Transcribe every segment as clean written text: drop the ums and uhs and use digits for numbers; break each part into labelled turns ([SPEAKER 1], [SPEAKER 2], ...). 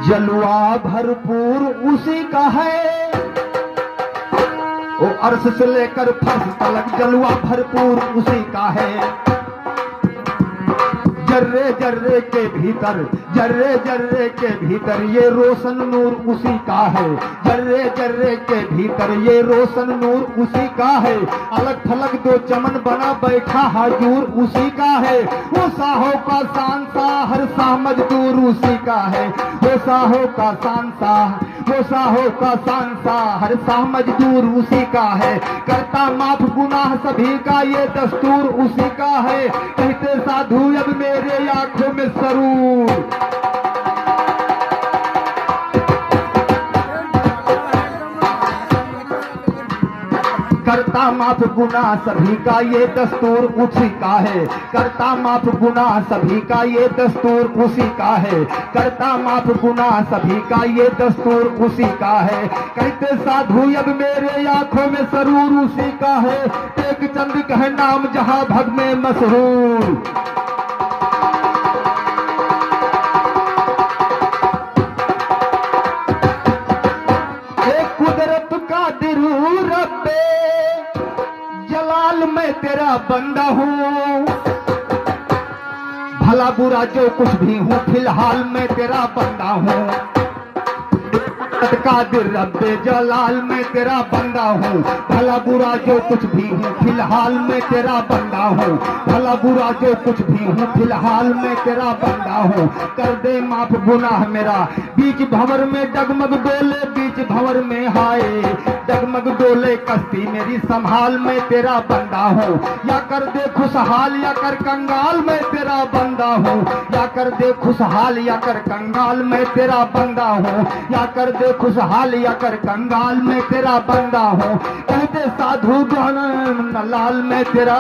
[SPEAKER 1] जलवा भरपूर उसी का है, वो अर्श से लेकर फर्श तक जलवा भरपूर उसी का है। जर्रे जर्रे के भीतर, जर्रे जर्रे के भीतर ये रोशन नूर उसी का है। जर्रे जर्रे के भीतर ये रोशन नूर उसी का है। अलग थलग दो चमन बना बैठा हजूर उसी का है। वो साहो का शान शाह हर शाह मजदूर उसी का है। वो साहो का शान शाह, वो साहो का शान शाह हर शाह मजदूर उसी का है। करता माफ गुनाह सभी का ये दस्तूर उसी का है। कहते साधु अब मेरे आंखों में सरूर, करता माफ गुनाह सभी का ये दस्तूर उसी का है। करता माफ गुनाह सभी का ये दस्तूर उसी का है। करता माफ गुनाह सभी का ये दस्तूर उसी का है। कहते साधु अब मेरे आंखों में सरूर उसी का है। एक चंद कह नाम जहां भग में मशहूर, मैं तेरा बंदा हूँ। भला बुरा जो कुछ भी हूँ फिलहाल मैं तेरा बंदा हूँ। कादिर रब्बे जलाल मैं तेरा बंदा हूँ। भला बुरा जो कुछ भी हूँ फिलहाल मैं तेरा बंदा हूँ। भला बुरा जो कुछ भी हूँ फिलहाल मैं तेरा बंदा हूँ। कर दे माफ गुनाह मेरा, बीच भंवर में डगमग डोले, बीच भंवर में हाय डगमग डोले कश्ती मेरी संभाल मैं तेरा बंदा हूँ। या कर दे खुशहाल या कर कंगाल मैं तेरा बंदा हूँ। या कर दे खुशहाल या कर कंगाल मैं तेरा बंदा हूँ। या कर दे खुशहाल या कर कंगाल मैं तेरा बंदा हूँ। कहते साधु जहान लाल मैं तेरा,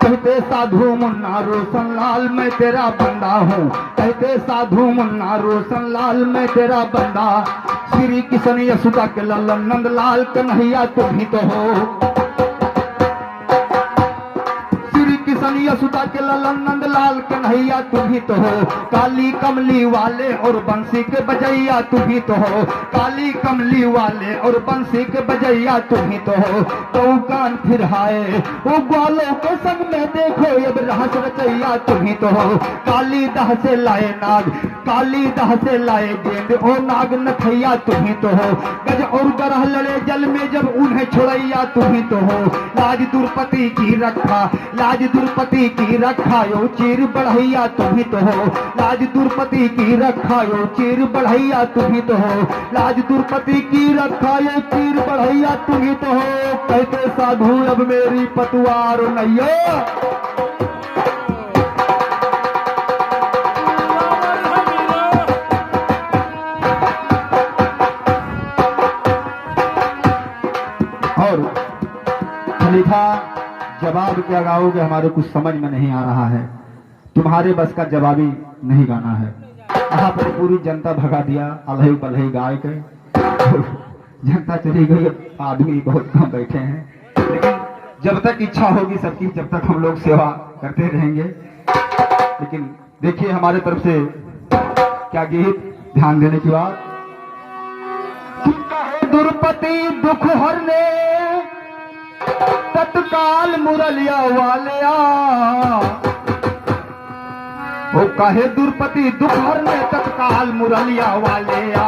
[SPEAKER 1] कहते साधु मुन्ना रोशन लाल मैं तेरा बंदा हूँ। कहते साधु मुन्ना रोशन लाल मैं तेरा बंदा। श्री किशन यशोदा के ललन नंद लाल कन्हैया तुम ही तो हो। यशोदा के ललन नंद लाल कन्हैया तुम ही तो हो। काली कमली वाले और बंसी के बजैया तुम ही तो हो। काली कमली वाले और बंसी के बजैया तुम ही तो हो। तो कान फिर हाय वो ग्वालों के संग में देखो अब रहस रचैया तुम ही तो हो। काली दह से लाए नाग, काली दह से लाए गेंद ओ नाग नथैया तुम ही तो हो। गज और गरह लड़े जल में जब उन्हें छोड़ैया तुम ही तो हो। लाज दुर्पति की रखा, लाज दुर्पति की रखा यो चीर बढ़ैया तुम ही तो हो। लाज दुर्पति की रखा यो चीर बढ़ैया तुम ही तो हो। लाज दुर्पति की रखा यो चीर बढ़ैया तुम ही तो हो। कहते साधु अब मेरी पतवार नैया, और खलीफा जवाब क्या गाओगे हमारे कुछ समझ में नहीं आ रहा है। तुम्हारे बस का जवाबी नहीं गाना है। यहाँ पर पूरी जनता भगा दिया अल्हई बल्हई गाय के, जनता चली गई। आदमी बहुत कम बैठे हैं, लेकिन जब तक इच्छा होगी सबकी, जब तक हम लोग सेवा करते रहेंगे। लेकिन देखिए हमारे तरफ से क्या गीत, ध्यान देने की बात। दुर्पति दुख हरने तत्काल मुरलिया वालिया, वो कहे दुर्पति दुख हरने तत्काल मुरलिया वालिया।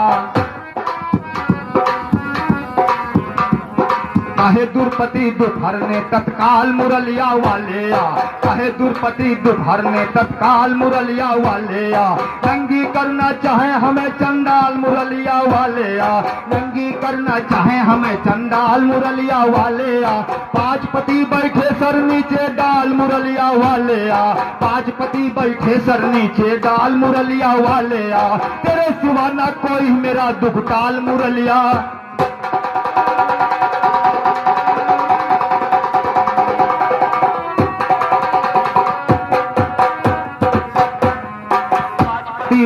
[SPEAKER 1] कहे दुर्पति दुख हरने तत्काल मुरलिया वालिया। कहे दुर्पति दुख हरने तत्काल मुरलिया वालिया। नंगी करना चाहे हमें चंडाल मुरलिया वालिया। नंगी करना चाहे हमें चंडाल मुरलिया वालिया। पांच पति बैठे सर नीचे डाल मुरलिया वालिया। पांच पति बैठे सर नीचे डाल मुरलिया वालिया। तेरे सिवा ना कोई मेरा दुख टाल मुरलिया।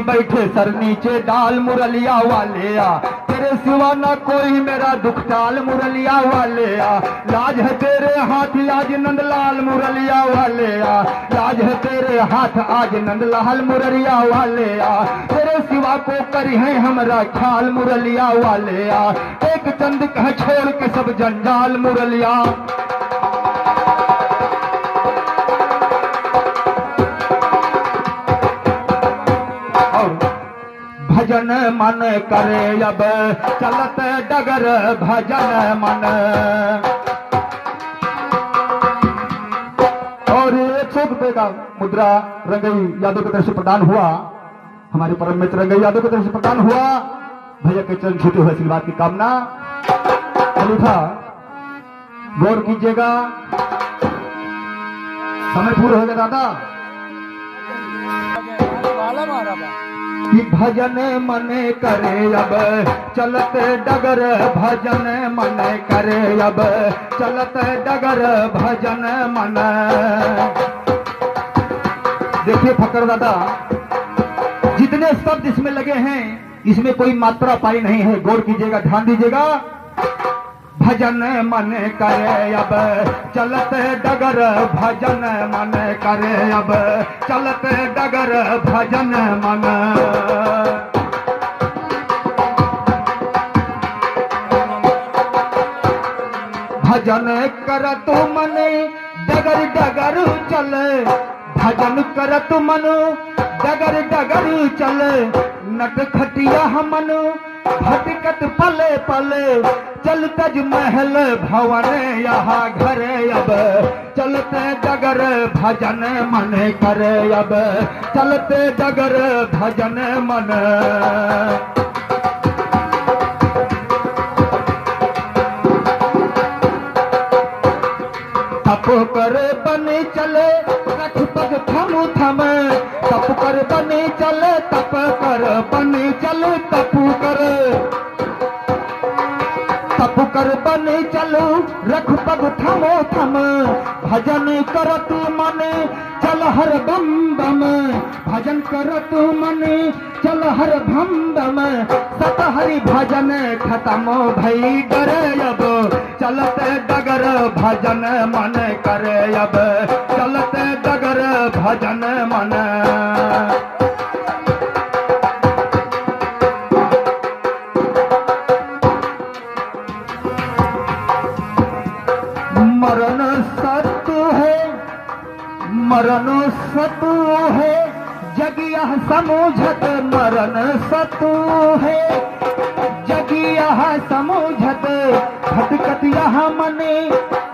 [SPEAKER 1] बैठे सर नीचे डाल मुरलिया वालिया। तेरे सिवा ना कोई मेरा दुख टाल मुरलिया वाले आ, लाज है तेरे हाथ आज नंदलाल मुरलिया वाले आ, लाज है तेरे हाथ आज नंदलाल मुरलिया वाले आ, तेरे सिवा को करी है हमरा ख्याल मुरलिया वाले आ, एक चंद कह छोड़ के सब जंजाल मुरलिया। भजन मन करे अब चलत डगर भजन मन। और 100 रुपए का मुद्रा रंगई यादव की तरफ से प्रदान हुआ, हमारे परम मित्र रंगई यादव की तरफ से प्रदान हुआ। भैया के चरण छूटे हुए आशीर्वाद की कामना। था गौर कीजिएगा, समय पूरा हो गया दादा। कि भजन मन करे अब चलत डगर भजन मन करे अब चलत डगर भजन मन। देखिए फकर दादा, जितने शब्द इसमें लगे हैं इसमें कोई मात्रा पाई नहीं है, गौर कीजिएगा, ध्यान दीजिएगा। भजन मन करे अब चलत डगर भजन मन करे अब चलत डगर भजन मन। भजन करत मन डगर डगर चले, भजन करत मन डगर डगर चले, नट खटिया मन भटकत पले पले, चल तज महल भवन यहाँ घरे अब चलते डगर भजन मन करे अब चलते डगर भजन मन। तप कर बने चले रख पग थम थम, तप कर बने चले तप कर बने चले तप कर बने चलो रख पग थमो थम, भजन करत मन चल हर बम बम, भजन करत मन चल हर भम बम, सत हरि भजन खत्म भई डरे अब चलत डगर भजन मन करे अब चलत डगर भजन मन। मरण सत्य है, मरण सत्य है, जगिया समूझत मरण सत्य है, जगिया समूझत, भटकत यहाँ मने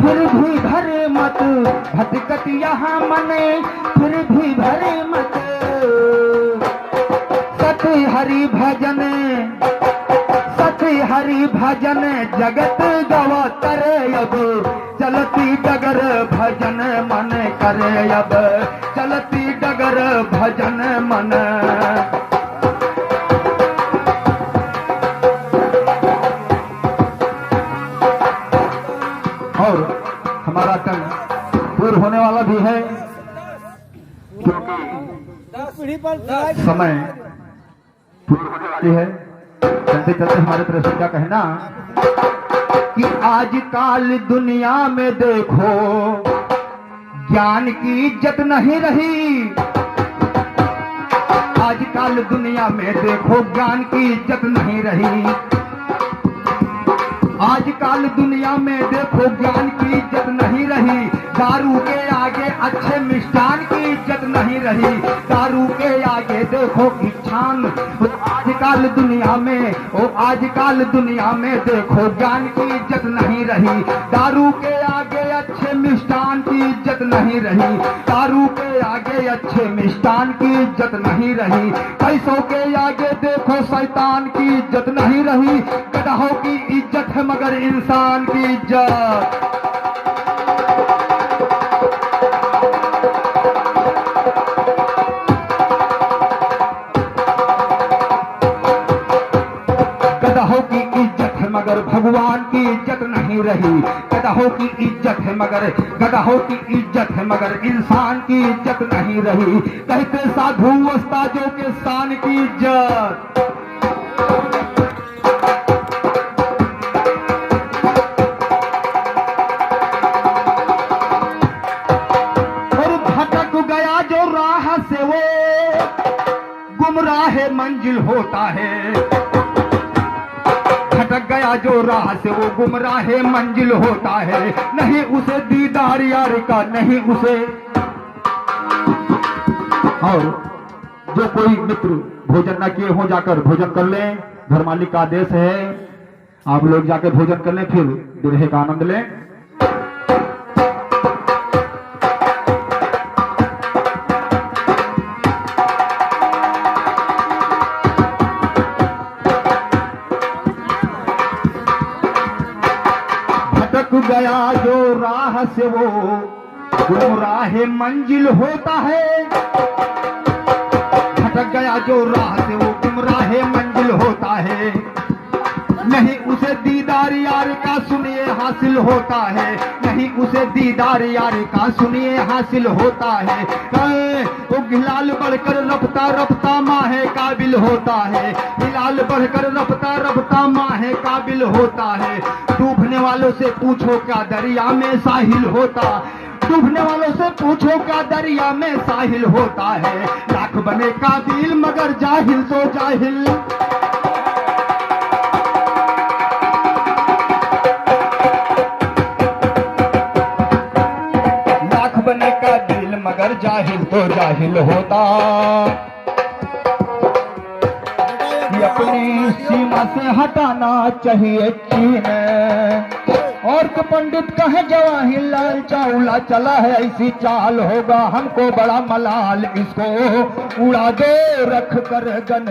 [SPEAKER 1] फिर भी भरे मत, भटकत यहाँ मने फिर भी भरे मत, सत्य हरि भजन सत्य हरि भजन जगत गवा करे अब चलती डगर भजन मन करे अब चलती डगर भजन मन। और हमारा कल पूर्ण होने वाला भी है, क्योंकि समय पूर्ण होने वाली है। चलते चलते हमारे तरफ से क्या कहना कि आजकल दुनिया में देखो ज्ञान की इज्जत नहीं रही, आजकल दुनिया में देखो ज्ञान की इज्जत नहीं रही, आजकल दुनिया में देखो ज्ञान की इज्जत नहीं रही, दारू के आगे अच्छे मिष्ठान की इज्जत नहीं रही, दारू के आगे देखो इच्छान, आजकल दुनिया में आजकल दुनिया में देखो ज्ञान की इज्जत नहीं रही, दारू के आगे अच्छे मिष्ठान की इज्जत नहीं रही, दारू के आगे अच्छे मिष्ठान की इज्जत नहीं रही, पैसों के आगे देखो शैतान की इज्जत नहीं रही, गधाओं की इज्जत है मगर इंसान की इज्जत। गधाओं की इज्जत है मगर भगवान की इज्जत नहीं रही, गधाओं की इज्जत है मगर गधाओं की इज्जत है मगर इंसान की इज्जत नहीं रही, कहते साधु उस्तादों के शान की इज्जत। गया जो राह से वो गुमराह मंजिल होता है, नहीं उसे दीदार यार का, नहीं उसे। और जो कोई मित्र भोजन न किए हो जाकर भोजन कर लें, घर मालिक का आदेश है, आप लोग जाकर भोजन कर लें, फिर बिरहे का आनंद लें। भटक गया जो राह से वो गुमराह मंजिल होता है, भटक गया जो राह से वो गुमराह मंजिल होता है, नहीं उसे दीदार यार का सुनिए हासिल होता है, नहीं उसे दीदार यार का सुनिए हासिल होता है। वो हिलाल बढ़कर रफ्ता रफ्ता माहे काबिल होता है, हिलाल बढ़कर रफ्ता रफ्ता माहे काबिल होता है। डूबने वालों से पूछो क्या दरिया में साहिल होता, डूबने वालों से पूछो क्या दरिया में साहिल होता है। लाख बने काबिल मगर जाहिल तो जाहिल, लाख बने काबिल मगर जाहिल तो जाहिल होता। ये अपनी सीमा से हटाना चाहिए चीन, और तो पंडित कहे जवाहिरलाल चावला चला है ऐसी चाल, होगा हमको बड़ा मलाल, इसको उड़ा दो रख कर गन